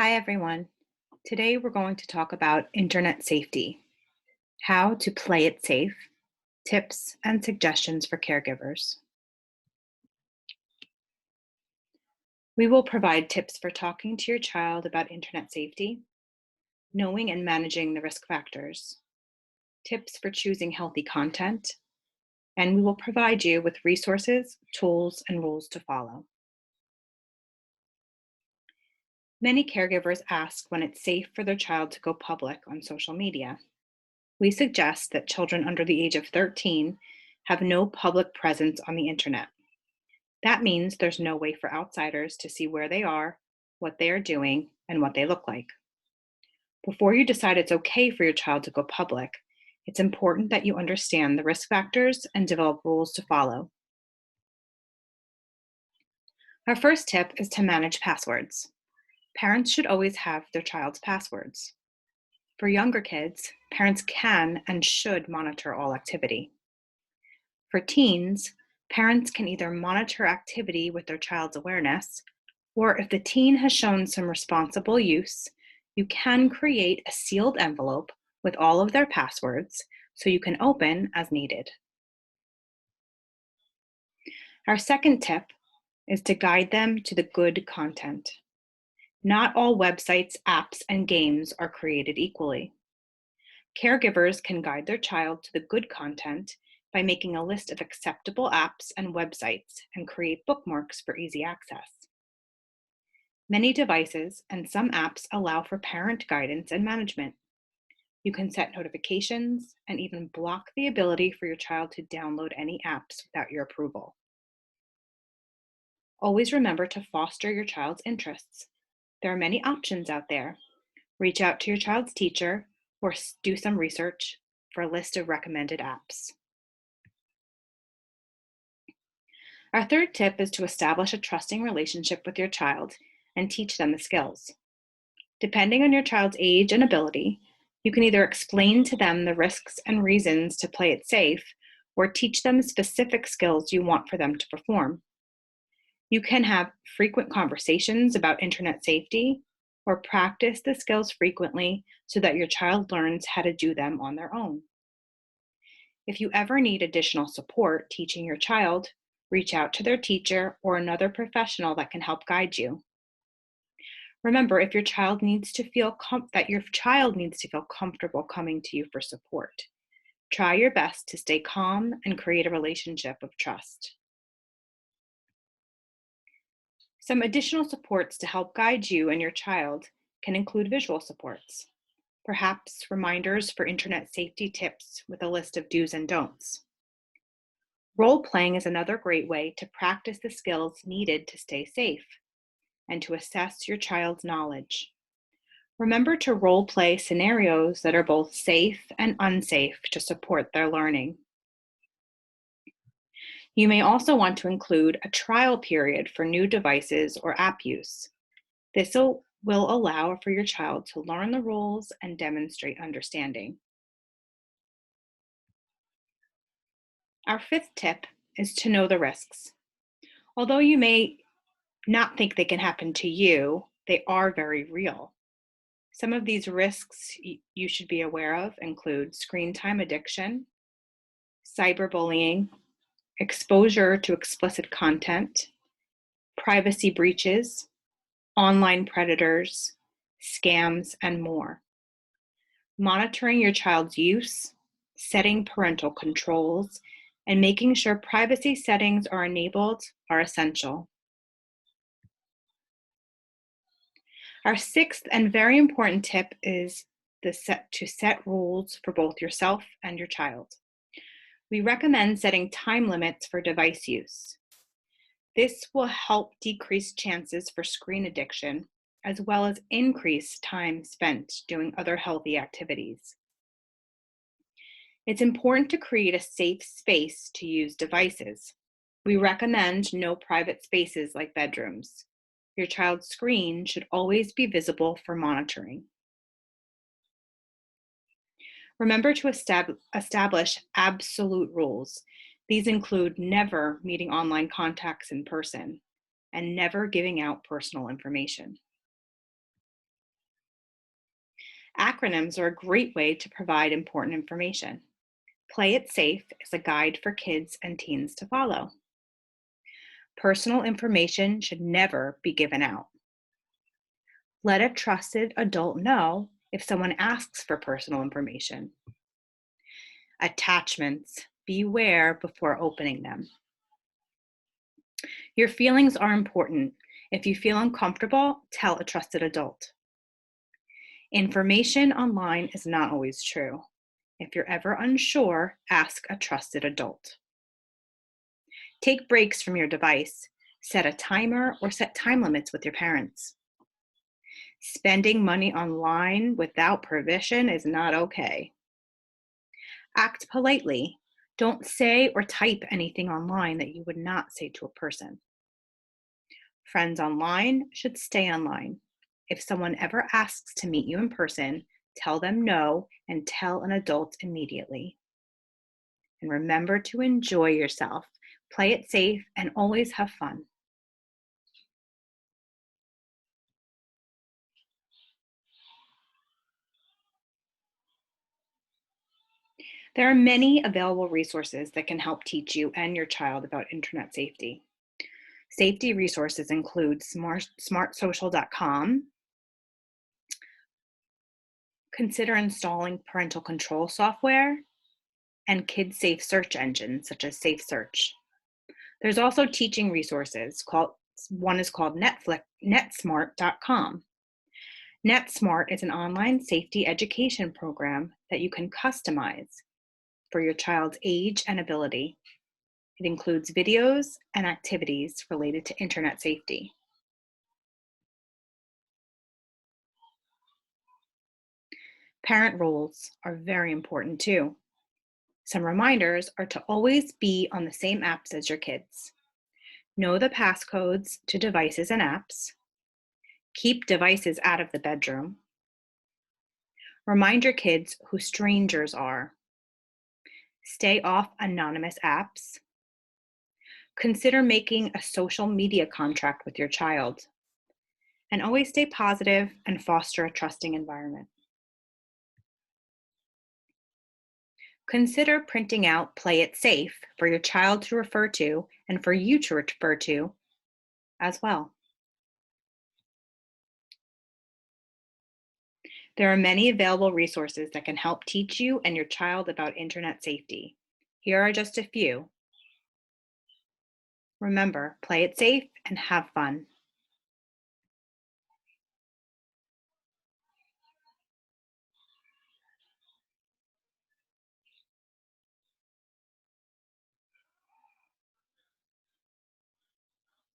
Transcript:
Hi, everyone. Today we're going to talk about internet safety, how to play it safe, tips and suggestions for caregivers. We will provide tips for talking to your child about internet safety, knowing and managing the risk factors, tips for choosing healthy content, and we will provide you with resources, tools, and rules to follow. Many caregivers ask when it's safe for their child to go public on social media. We suggest that children under the age of 13 have no public presence on the internet. That means there's no way for outsiders to see where they are, what they are doing, and what they look like. Before you decide it's okay for your child to go public, it's important that you understand the risk factors and develop rules to follow. Our first tip is to manage passwords. Parents should always have their child's passwords. For younger kids, parents can and should monitor all activity. For teens, parents can either monitor activity with their child's awareness, or if the teen has shown some responsible use, you can create a sealed envelope with all of their passwords so you can open as needed. Our second tip is to guide them to the good content. Not all websites, apps, and games are created equally. Caregivers can guide their child to the good content by making a list of acceptable apps and websites and create bookmarks for easy access. Many devices and some apps allow for parent guidance and management. You can set notifications and even block the ability for your child to download any apps without your approval. Always remember to foster your child's interests. There are many options out there. Reach out to your child's teacher or do some research for a list of recommended apps. Our third tip is to establish a trusting relationship with your child and teach them the skills. Depending on your child's age and ability, you can either explain to them the risks and reasons to play it safe or teach them specific skills you want for them to perform. You can have frequent conversations about internet safety or practice the skills frequently so that your child learns how to do them on their own. If you ever need additional support teaching your child, reach out to their teacher or another professional that can help guide you. Remember, if your child needs to feel comfortable coming to you for support. Try your best to stay calm and create a relationship of trust. Some additional supports to help guide you and your child can include visual supports, perhaps reminders for internet safety tips with a list of do's and don'ts. Role playing is another great way to practice the skills needed to stay safe and to assess your child's knowledge. Remember to role play scenarios that are both safe and unsafe to support their learning. You may also want to include a trial period for new devices or app use. This will allow for your child to learn the rules and demonstrate understanding. Our fifth tip is to know the risks. Although you may not think they can happen to you, they are very real. Some of these risks you should be aware of include screen time addiction, cyberbullying, exposure to explicit content, privacy breaches, online predators, scams, and more. Monitoring your child's use, setting parental controls, and making sure privacy settings are enabled are essential. Our sixth and very important tip is to set rules for both yourself and your child. We recommend setting time limits for device use. This will help decrease chances for screen addiction, as well as increase time spent doing other healthy activities. It's important to create a safe space to use devices. We recommend no private spaces like bedrooms. Your child's screen should always be visible for monitoring. Remember to establish absolute rules. These include never meeting online contacts in person and never giving out personal information. Acronyms are a great way to provide important information. Play It Safe is a guide for kids and teens to follow. Personal information should never be given out. Let a trusted adult know if someone asks for personal information. Attachments, beware before opening them. Your feelings are important. If you feel uncomfortable, tell a trusted adult. Information online is not always true. If you're ever unsure, ask a trusted adult. Take breaks from your device. Set a timer or set time limits with your parents. Spending money online without permission is not okay. Act politely. Don't say or type anything online that you would not say to a person. Friends online should stay online. If someone ever asks to meet you in person, tell them no and tell an adult immediately. And remember to enjoy yourself, play it safe, and always have fun. There are many available resources that can help teach you and your child about internet safety. Safety resources include smartsocial.com. Consider installing parental control software and kid-safe search engines such as Safe Search. There's also teaching resources. One is called netsmart.com. NetSmart is an online safety education program that you can customize for your child's age and ability. It includes videos and activities related to internet safety. Parent roles are very important too. Some reminders are to always be on the same apps as your kids. Know the passcodes to devices and apps. Keep devices out of the bedroom. Remind your kids who strangers are. Stay off anonymous apps. Consider making a social media contract with your child. And always stay positive and foster a trusting environment. Consider printing out Play It Safe for your child to refer to and for you to refer to as well. There are many available resources that can help teach you and your child about internet safety. Here are just a few. Remember, play it safe and have fun.